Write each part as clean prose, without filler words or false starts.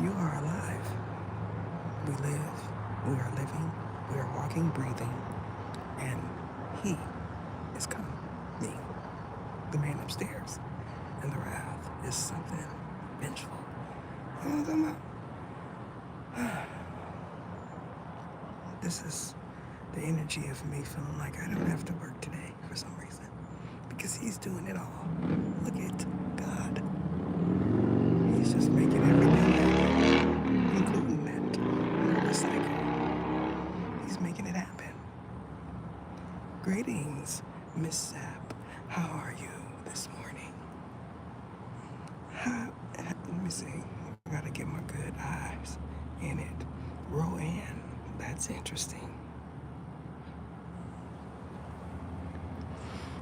You are alive. We live, we are living, we are walking, breathing, and he is coming, the man upstairs. And the wrath is something vengeful. You know what I'm talking about? This is the energy of me feeling like I don't have to work today for some reason. Because he's doing it all. Look at God. He's just making everything happen, including that murder cycle. He's making it happen. Greetings, Miss Sap. How are you this morning? Let me see. I gotta get my good eyes in it. Roanne, that's interesting.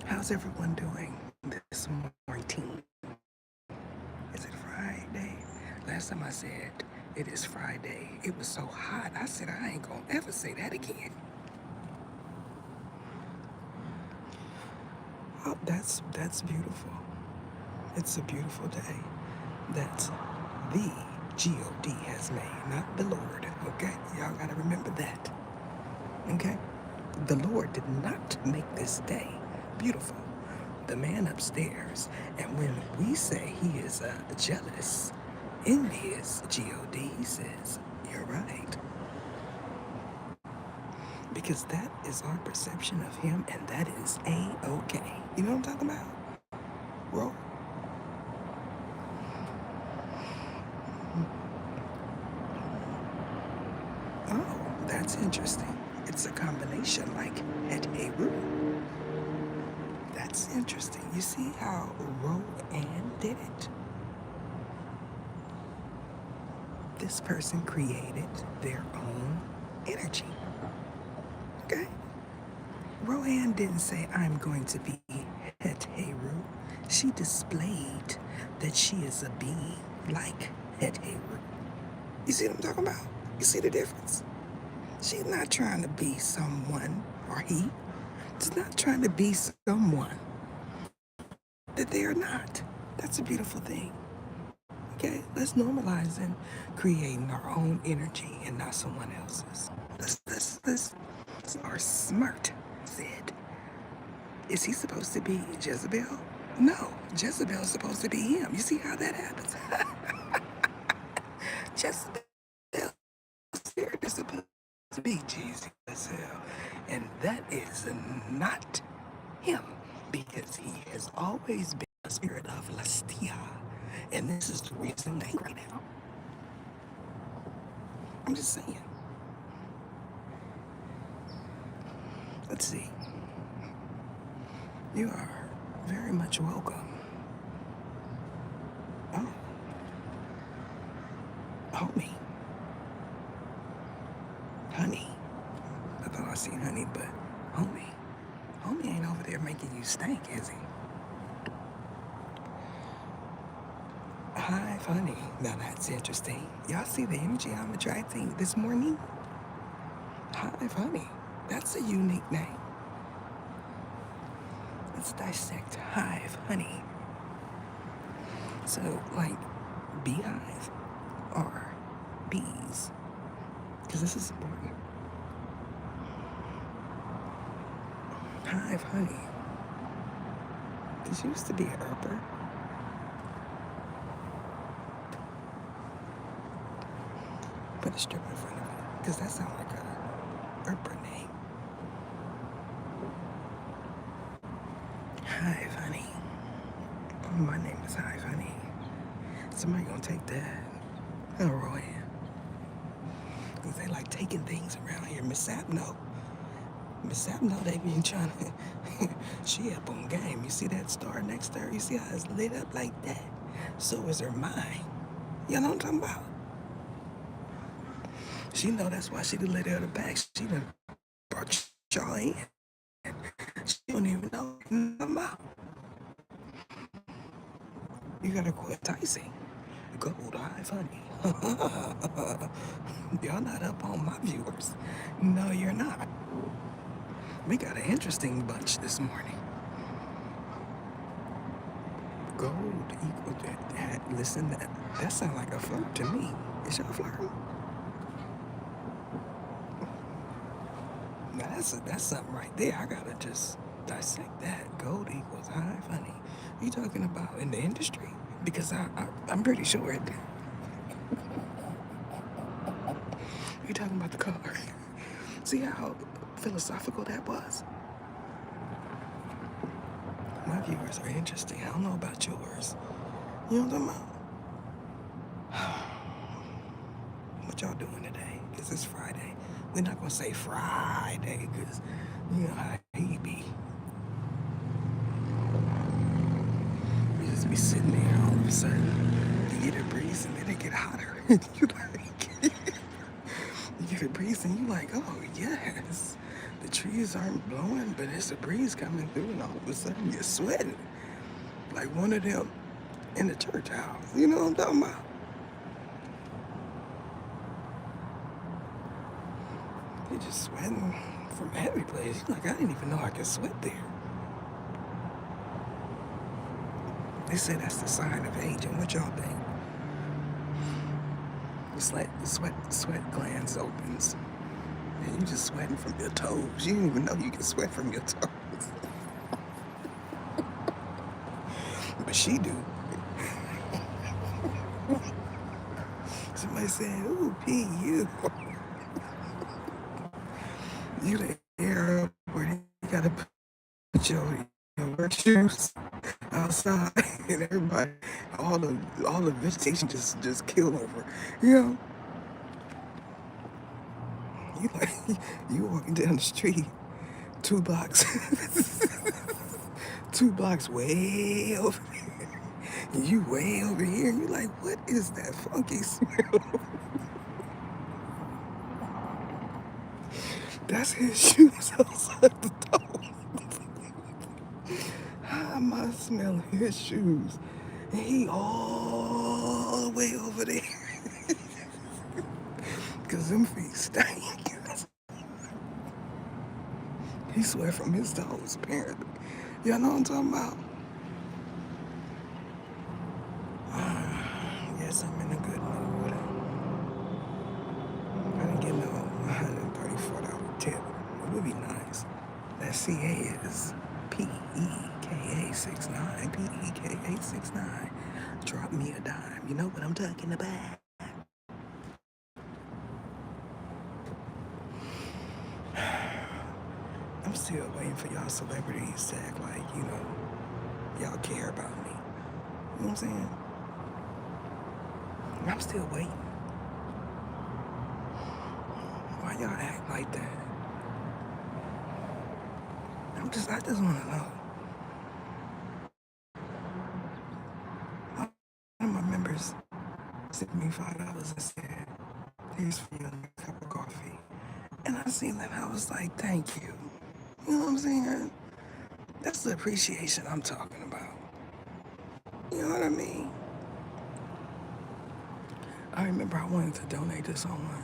How's everyone doing this morning? Is it Friday? Last time I said it is Friday, it was so hot. I said I ain't gonna ever say that again. Oh, that's beautiful. It's a beautiful day that the God has made, not the Lord. Okay, y'all gotta remember that. Okay, the Lord did not make this day beautiful. The man upstairs, and when we say he is jealous in his God, he says, "You're right," because that is our perception of him, and that is a-okay. You know what I'm talking about? Roll. Oh, that's interesting. It's a combination like het Heru. That's interesting. You see how Roanne did it? This person created their own energy. Okay? Roanne didn't say, I'm going to be het Heru. She displayed that she is a being like het Heru. You see what I'm talking about? You see the difference? She's not trying to be someone, or he is not trying to be someone that they are not. That's a beautiful thing. Okay, let's normalize and creating our own energy and not someone else's. Let's our smart said. Is he supposed to be Jezebel? No, Jezebel's supposed to be him. You see how that happens? Jezebel is supposed to be Jezebel. And that is not him because he has always been a spirit of Lastia. And this is the reason they right now. I'm just saying. Let's see. You are very much welcome. Oh, homie. Honey. I thought I seen honey, but homie. Homie ain't over there making you stink, is he? Hive honey. Now that's interesting. Y'all see the energy I'm attracting this morning? Hive honey. That's a unique name. Let's dissect hive honey. So, like, beehive or bees, because this is important. Hive honey. This used to be a herper. Put a strip in front of it, because that sounds like a herper name. Hive honey. My name is Hive honey. Somebody gonna take that. Oh, Roy. Because they like taking things around here. Miss Sap, no. Miss Sap, no, they been trying to. She up on game. You see that star next to her? You see how it's lit up like that? So is her mind. You know what I'm talking about? She know that's why she done let her the back. She done brought y'all in. She don't even know nothing about. You gotta quit enticing. Gold Hive honey. Y'all not up on my viewers. No, you're not. We got an interesting bunch this morning. Gold equal that. Listen, that sounds like a flirt to me. Is y'all flirting? Now that's something right there. I gotta just dissect that. Gold equals hive honey. You talking about in the industry? Because I'm pretty sure it. You talking about the color? See how philosophical that was? My viewers are interesting. I don't know about yours. You know what I'm talking about? What y'all doing today? Because it's Friday. We're not gonna say Friday because you know how he be. You just be sitting there all of a sudden. You get a breeze and then it get hotter. You like you get a breeze and you like, oh yes. The trees aren't blowing, but it's a breeze coming through and all of a sudden you're sweating. Like one of them in the church house. You know what I'm talking about? You're just sweating from every place. You're like, I didn't even know I could sweat there. They say that's the sign of aging. What y'all think? It's like the sweat glands opens. And you just sweating from your toes. You didn't even know you can sweat from your toes. But she do. Somebody said, ooh, P, you. You the air up where you gotta put your work shoes outside and everybody, all the vegetation just killed over. You know? You like you walking down the street 2 blocks 2 blocks way over there. You way over here. You like, what is that funky smell? That's his shoes outside the door. How am I smelling his shoes? And he all the way over there. Cause them feet stink. He swear from his toes, apparently. Y'all know what I'm talking about? Yes, I'm in a good mood. I didn't get no $134 tip. It would be nice. That CA is PEKA69. PEKA69. Drop me a dime. You know what I'm talking about? I'm still waiting for y'all celebrities to act like, you know, y'all care about me. You know what I'm saying? I'm still waiting. Why y'all act like that? I just want to know. One of my members sent me $5 and said, here's for you a cup of coffee. And I seen that, I was like, thank you. You know what I'm saying? That's the appreciation I'm talking about. You know what I mean? I remember I wanted to donate to someone,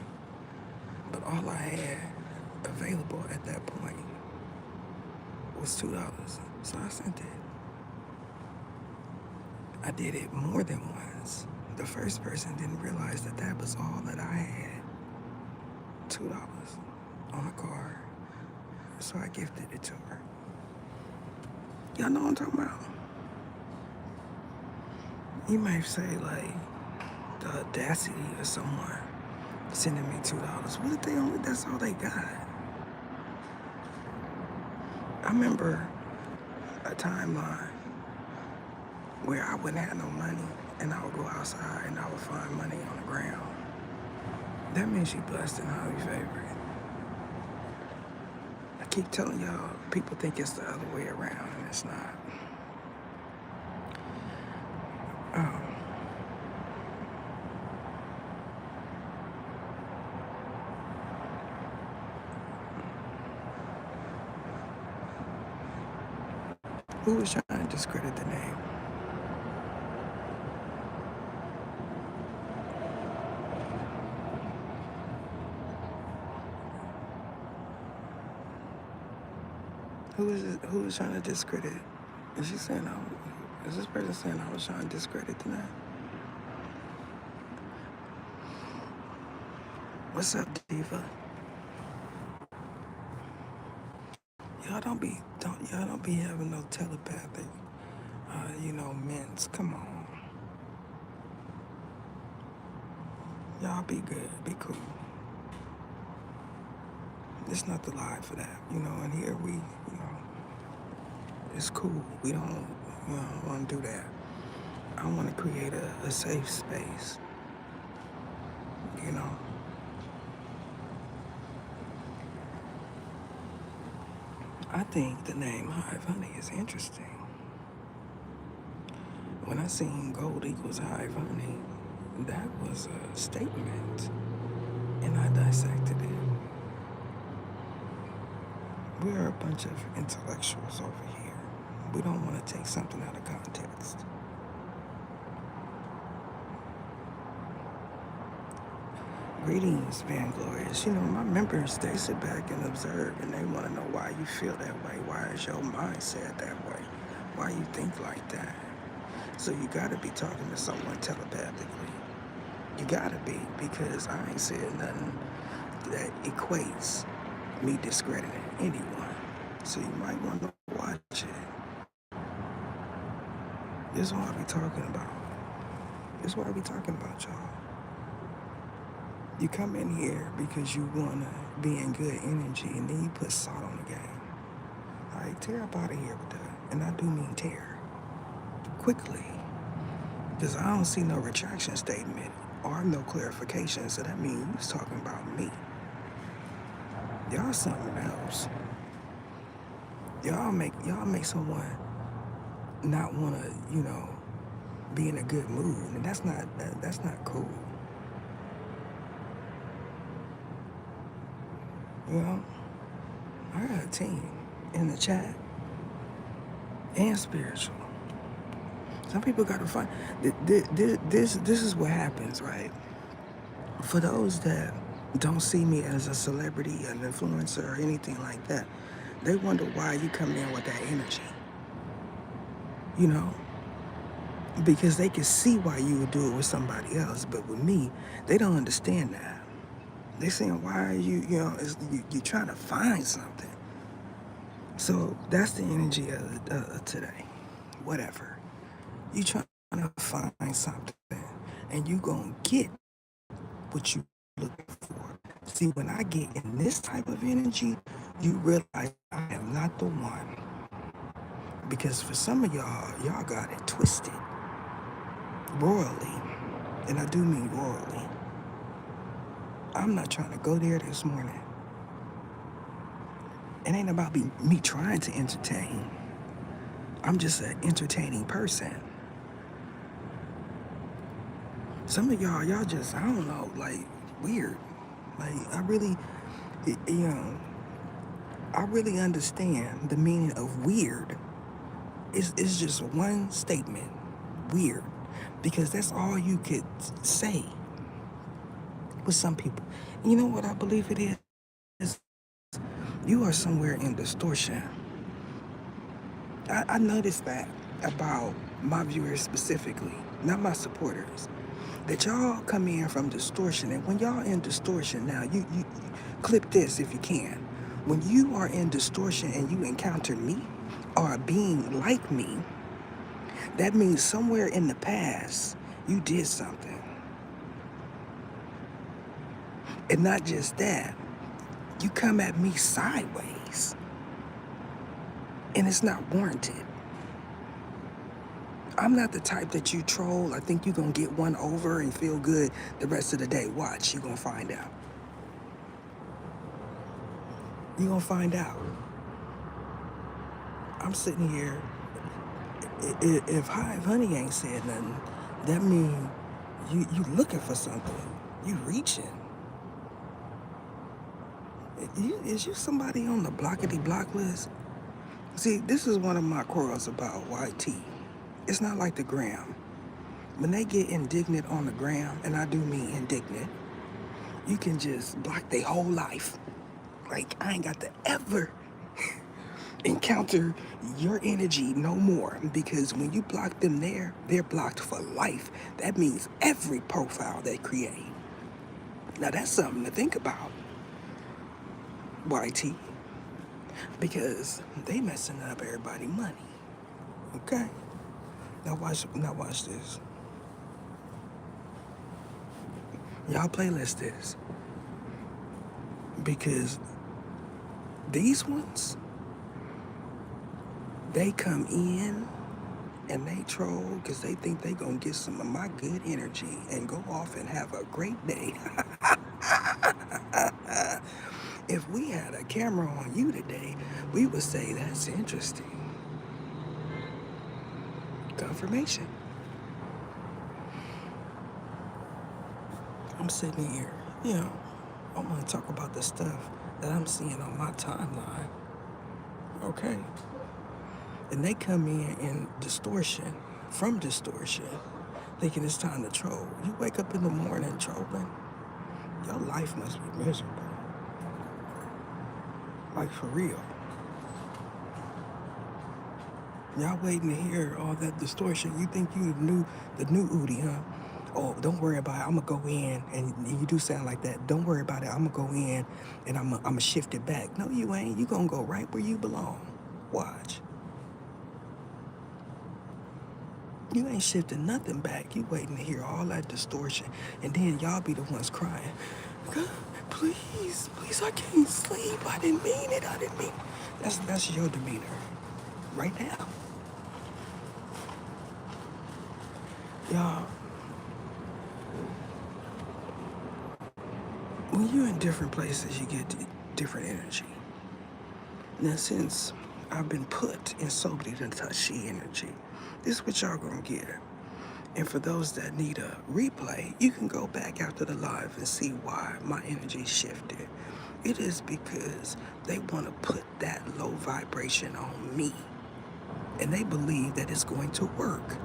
but all I had available at that point was $2. So I sent it. I did it more than once. The first person didn't realize that that was all that I had. $2 on a card. So I gifted it to her. Y'all know what I'm talking about? You might say, like, the audacity of someone sending me $2. What if that's all they got? I remember a timeline where I wouldn't have no money and I would go outside and I would find money on the ground. That means you blessed and highly favored. I keep telling y'all, people think it's the other way around and it's not. Who was trying to discredit the name? Who was trying to discredit? And she said, "No, Is this person saying I was trying to discredit tonight? What's up, Diva? Y'all don't be having no telepathic, mints. Come on. Y'all be good, be cool. It's not the lie for that, and here it's cool. We don't, want to do that. I want to create a safe space, I think the name Hive Honey is interesting. When I seen gold equals Hive Honey, that was a statement, and I dissected it. We're a bunch of intellectuals over here. We don't want to take something out of context. Greetings, Vanglorious. My members, they sit back and observe, and they want to know why you feel that way. Why is your mindset that way? Why you think like that? So you got to be talking to someone telepathically. You got to be, because I ain't said nothing that equates me discrediting anyone. So you might want to watch it. This is what I be talking about. This is what I be talking about, y'all. You come in here because you want to be in good energy, and then you put salt on the game. All right, tear up out of here with that. And I do mean tear. Quickly. Because I don't see no retraction statement or no clarification, so that means he's talking about me. Y'all something else. Y'all make someone not want to, be in a good mood, and that's not cool. I got a team in the chat and spiritual. Some people got to find. This is what happens, right? For those that don't see me as a celebrity, an influencer, or anything like that, they wonder why you come in with that energy. Because they can see why you would do it with somebody else, but with me, they don't understand that. They saying, why are you, you're trying to find something. So that's the energy of today. Whatever. You trying to find something, and you gonna get what you looking for. See, when I get in this type of energy, you realize I am not the one. Because for some of y'all got it twisted. Royally. And I do mean royally. I'm not trying to go there this morning. It ain't about me trying to entertain. I'm just an entertaining person. Some of y'all just, I don't know, like, weird. Like, I really understand the meaning of weird. It's just one statement, weird. Because that's all you could say with some people. You know what I believe it is? You are somewhere in distortion. I noticed that about my viewers specifically, not my supporters, that y'all come in from distortion. And when y'all in distortion, now you clip this if you can. When you are in distortion and you encounter me or a being like me, that means somewhere in the past you did something. And not just that, you come at me sideways. And it's not warranted. I'm not the type that you troll. I think you're going to get one over and feel good the rest of the day. Watch, you're going to find out. You're going to find out. I'm sitting here. If Hive Honey ain't said nothing, that means you looking for something. You reaching. Is you somebody on the blockity block list? See, this is one of my quarrels about YT. It's not like the gram. When they get indignant on the gram, and I do mean indignant, you can just block their whole life. Like, I ain't got to ever encounter your energy no more, because when you block them there, they're blocked for life. That means every profile they create. Now that's something to think about, YT, because they messing up everybody money. Okay? Now watch this. Y'all playlist this. Because these ones, they come in and they troll because they think they gonna get some of my good energy and go off and have a great day. If we had a camera on you today, we would say that's interesting. Confirmation. I'm sitting here, I want to talk about the stuff that I'm seeing on my timeline. Okay? And they come in distortion, from distortion, thinking it's time to troll. You wake up in the morning trolling, your life must be miserable. Like, for real. Y'all waiting to hear all that distortion. You think you the new Udi, huh? Oh, don't worry about it. I'm going to go in, and you do sound like that. Don't worry about it. I'm going to go in, and I'm going to shift it back. No, you ain't. You going to go right where you belong. Watch. You ain't shifting nothing back. You waiting to hear all that distortion, and then y'all be the ones crying. God, please, I can't sleep. I didn't mean it. That's your demeanor right now. Y'all, when you're in different places, you get different energy. Now, since I've been put in Sobri to touch she energy, this is what y'all gonna get. And for those that need a replay, you can go back after the live and see why my energy shifted. It is because they want to put that low vibration on me. And they believe that it's going to work.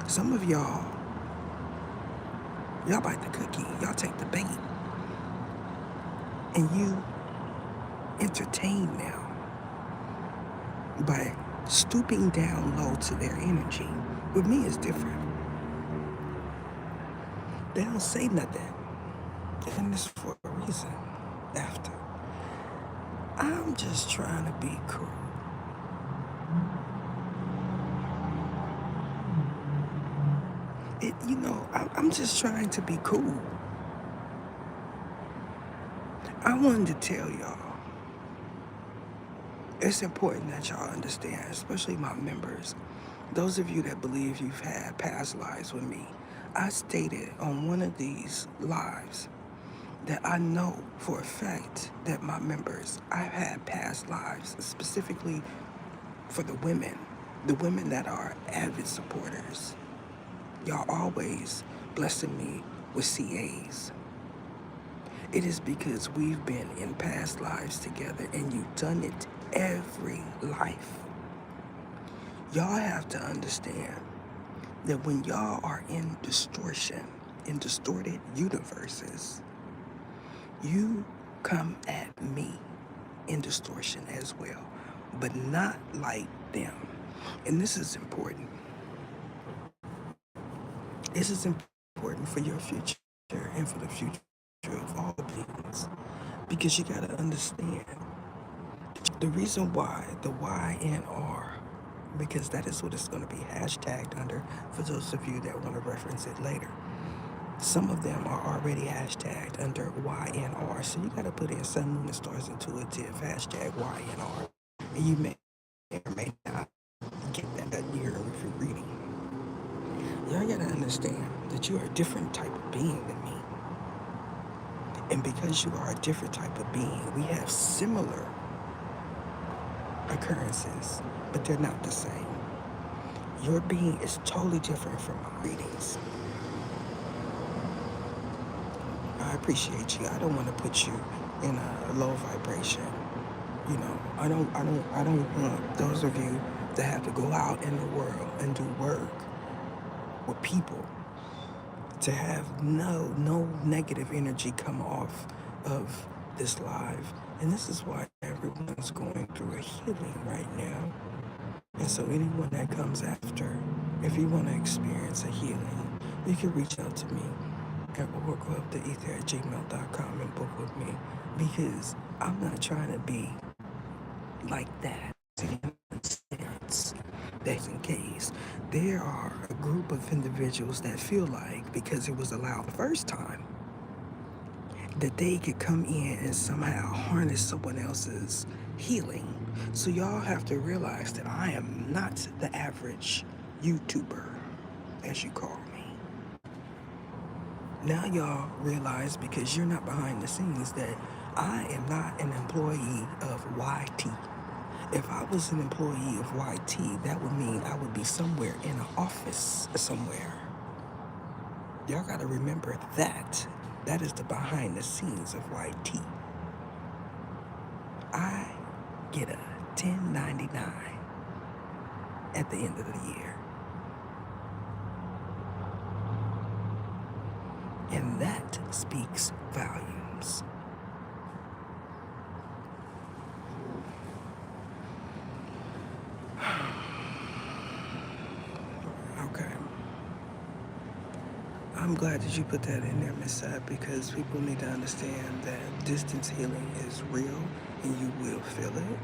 Some of y'all bite the cookie, y'all take the bait. And you entertain them by stooping down low to their energy. With me, it's different. They don't say nothing. And it's for a reason after. I'm just trying to be cool. I'm just trying to be cool. I wanted to tell y'all, it's important that y'all understand, especially my members, those of you that believe you've had past lives with me. I stated on one of these lives that I know for a fact that my members, I've had past lives, specifically for the women that are avid supporters. Y'all always blessing me with CAs. It is because we've been in past lives together, and you've done it every life. Y'all have to understand that when y'all are in distortion, in distorted universes, you come at me in distortion as well, but not like them. And this is important. This is important for your future and for the future of all beings, because you got to understand the reason why the Y and R, because that is what it's going to be hashtagged under for those of you that want to reference it later. Some of them are already hashtagged under Y and R, so you got to put in Sun, Moon, and Stars Intuitive, hashtag Y and R, and you may or may not get that year if you're reading. Y'all got to understand that you are a different type of being than me. And because you are a different type of being, we have similar occurrences, but they're not the same. Your being is totally different from my readings. I appreciate you. I don't want to put you in a low vibration. I don't want those of you that have to go out in the world and do work with people to have no negative energy come off of this live, and this is why everyone's going through a healing right now. And so anyone that comes after, if you want to experience a healing, you can reach out to me at oracleoftheether@gmail.com and book with me, because I'm not trying to be like that. That's in case there are a group of individuals that feel like because it was allowed the first time that they could come in and somehow harness someone else's healing. So y'all have to realize that I am not the average YouTuber, as you call me. Now y'all realize, because you're not behind the scenes, that I am not an employee of YT. If I was an employee of YT, that would mean I would be somewhere in an office somewhere. Y'all gotta remember that. That is the behind the scenes of YT. I get a 1099 at the end of the year. And that speaks volumes. Okay. I'm glad that you put that in there, Miss Sapp, because people need to understand that distance healing is real and you will feel it.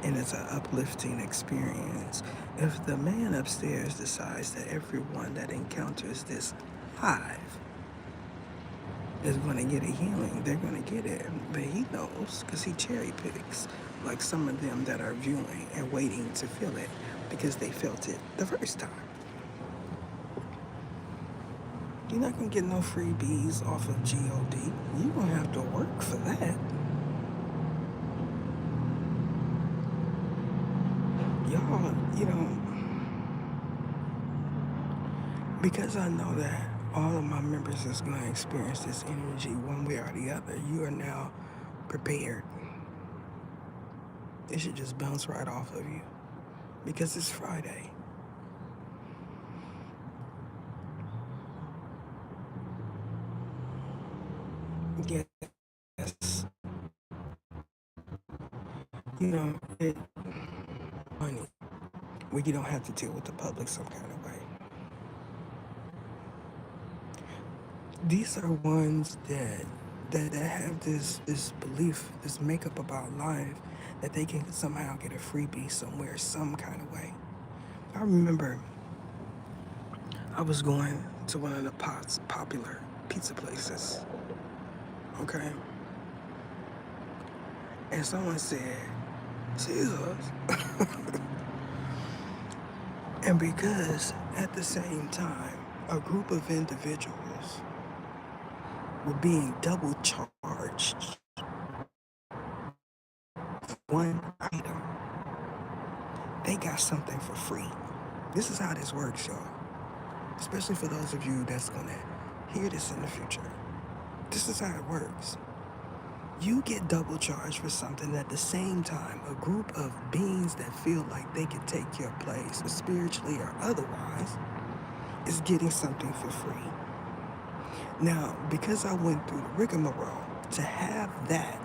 And it's an uplifting experience. If the man upstairs decides that everyone that encounters this hive is going to get a healing, they're going to get it. But he knows, because he cherry picks, like some of them that are viewing and waiting to feel it because they felt it the first time. You're not going to get no freebies off of GOD. You're going to have to work for that. Y'all, because I know that all of my members is going to experience this energy one way or the other, you are now prepared. It should just bounce right off of you, because it's Friday. Yes. It money where you don't have to deal with the public some kind of way. These are ones that have this belief, this makeup about life, that they can somehow get a freebie somewhere, some kind of way. I remember I was going to one of the popular pizza places, okay? And someone said, Jesus. And because at the same time, a group of individuals were being double charged for one item, they got something for free. This is how this works, y'all. Especially for those of you that's gonna hear this in the future. This is how it works. You get double charged for something at the same time a group of beings that feel like they can take your place, spiritually or otherwise, is getting something for free. Now, because I went through the rigmarole to have that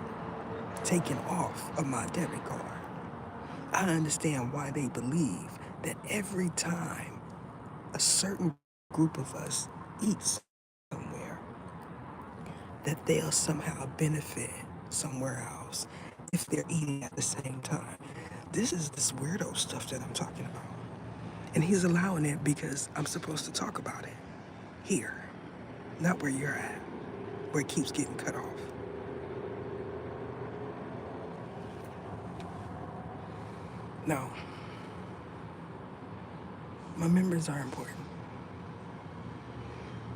taken off of my debit card, I understand why they believe that every time a certain group of us eats somewhere, that they'll somehow benefit somewhere else if they're eating at the same time. This is this weirdo stuff that I'm talking about. And he's allowing it because I'm supposed to talk about it here, not where you're at, where it keeps getting cut off. No. My members are important.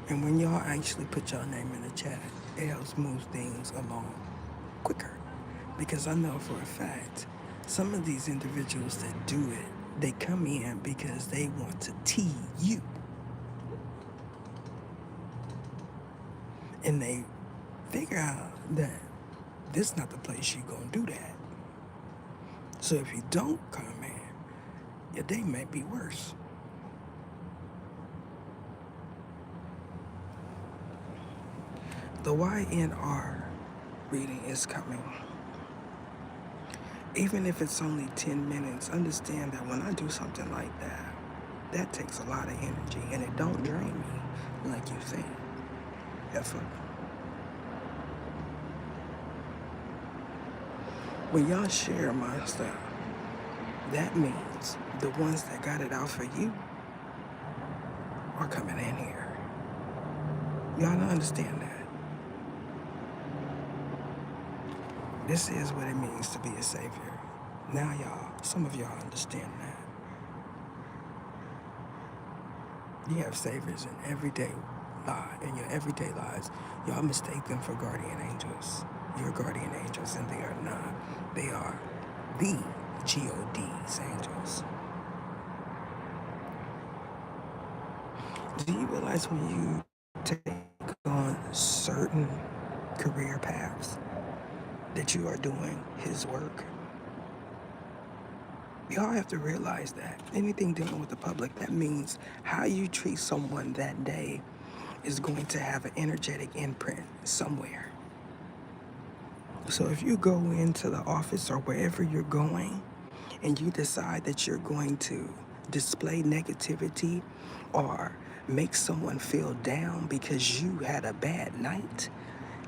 And when y'all actually put your name in the chat, it helps move things along quicker. Because I know for a fact, some of these individuals that do it, they come in because they want to tee you. And they figure out that this is not the place you're gonna do that. So if you don't come in, your day might be worse. The YNR reading is coming. Even if it's only 10 minutes, understand that when I do something like that, that takes a lot of energy and it don't drain me like you think. Effort. When y'all share my stuff, that means the ones that got it out for you are coming in here. Y'all don't understand that. This is what it means to be a savior. Now y'all, some of y'all understand that. You have saviors in your everyday lives. Y'all mistake them for guardian angels. You're guardian angels, and they are not. They are the God's angels. Do you realize when you take on certain career paths that you are doing His work? Y'all have to realize that anything dealing with the public, that means how you treat someone that day is going to have an energetic imprint somewhere. So if you go into the office or wherever you're going and you decide that you're going to display negativity or make someone feel down because you had a bad night,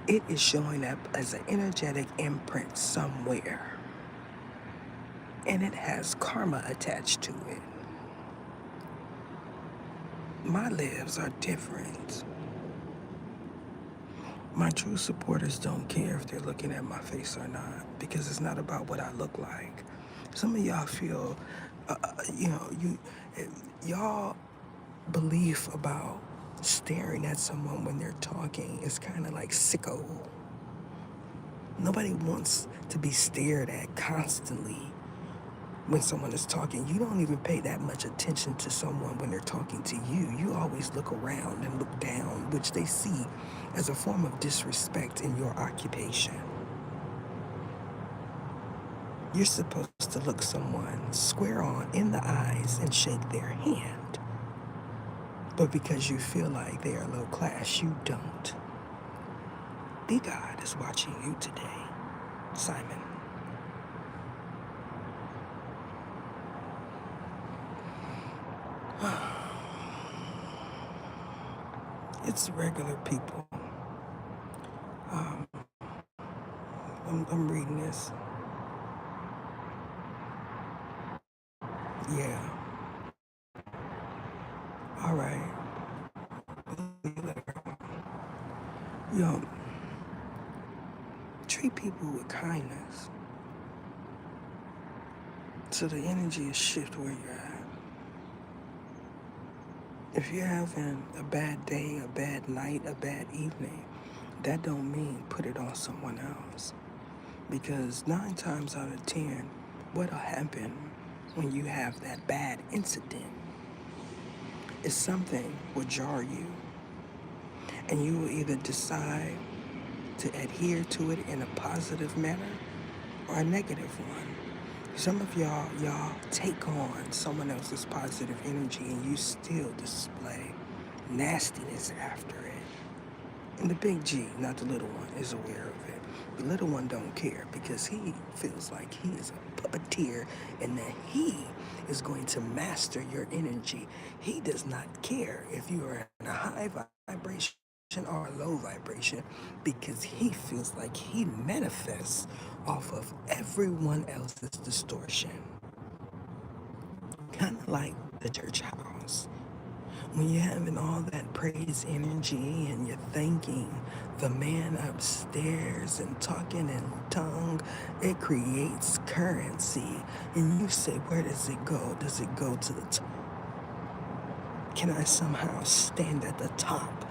it is showing up as an energetic imprint somewhere. And it has karma attached to it. My lives are different. My true supporters don't care if they're looking at my face or not because it's not about what I look like. Some of y'all feel, y'all belief about staring at someone when they're talking is kind of like sicko. Nobody wants to be stared at constantly when someone is talking. You don't even pay that much attention to someone when they're talking to you. You always look around and look down, which they see as a form of disrespect in your occupation. You're supposed to look someone square on in the eyes and shake their hand. But because you feel like they are low class, you don't. The God is watching you today, Simon. It's regular people. I'm reading this. Yeah. All right. Yo, treat people with kindness so the energy is shift where you're at. If you're having a bad day, a bad night, a bad evening, that don't mean put it on someone else. Because 9 times out of 10, what'll happen when you have that bad incident is something will jar you. And you will either decide to adhere to it in a positive manner or a negative one. Some of y'all take on someone else's positive energy and you still display nastiness after it. And the big G, not the little one, is aware of it. The little one don't care because he feels like he is a puppeteer and that he is going to master your energy. He does not care if you are in a high vibration or a low vibration because he feels like he manifests off of everyone else's distortion. Kind of like the church house. When you're having all that praise energy and you're thanking the man upstairs and talking in tongue, it creates currency. And you say, where does it go? Does it go to the top? Can I somehow stand at the top?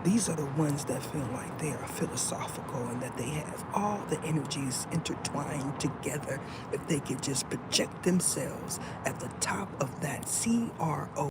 These are the ones that feel like they are philosophical and that they have all the energies intertwined together. If they could just project themselves at the top of that CRO